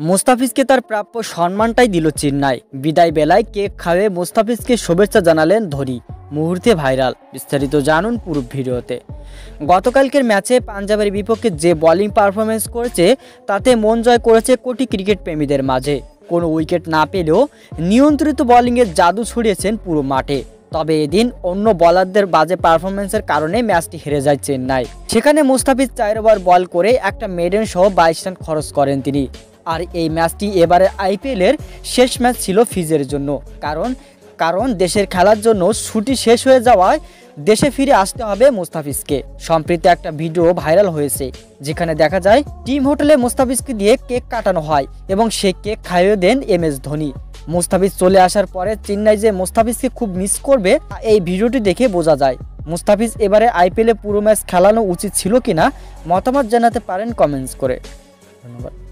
মুস্তাফিজকে তার প্রাপ্য সম্মানটাই দিল চেন্নাই। বিদায় বেলায় কেক খাওয়ে মুস্তাফিজকে শুভেচ্ছা জানালেন ধোনি। মুহূর্তে ভাইরাল, বিস্তারিত জানুন পুরো ভিডিওতে। গতকালকের ম্যাচে পাঞ্জাবের বিপক্ষে যে বোলিং পারফরমেন্স করেছে তাতে মন জয় করেছে কোটি ক্রিকেট প্রেমীদের মাঝে। কোনো উইকেট না পেলেও নিয়ন্ত্রিত বোলিংয়ের জাদু ছড়িয়েছেন পুরো মাঠে। তবে এদিন অন্য বোলারদের বাজে পারফরমেন্সের কারণে ম্যাচটি হেরে যায় চেন্নাই। সেখানে মুস্তাফিজ 4 ওভার বল করে একটা মেডেন সহ 22 রান খরচ করেন তিনি। আর এই ম্যাচটি এবারে আইপিএলের শেষ ম্যাচ ছিল ফিজের জন্য। কারণ দেশের খেলার জন্য ছুটি শেষ হয়ে যাওয়ায় দেশে ফিরে আসতে হবে মুস্তাফিজকে। সম্প্রতি একটা ভিডিও ভাইরাল হয়েছে যেখানে দেখা যায় টিম হোটেলে মুস্তাফিজকে দিয়ে কেক কাটানো হয় এবং সেই কেক খাইয়ে দেন MS ধোনি। মুস্তাফিজ চলে আসার পরে চেন্নাই যে মুস্তাফিজকে খুব মিস করবে এই ভিডিওটি দেখে বোঝা যায়। মুস্তাফিজ এবারে আইপিএলে পুরো ম্যাচ খেলানো উচিত ছিল কিনা মতামত জানাতে পারেন কমেন্টস করে। ধন্যবাদ।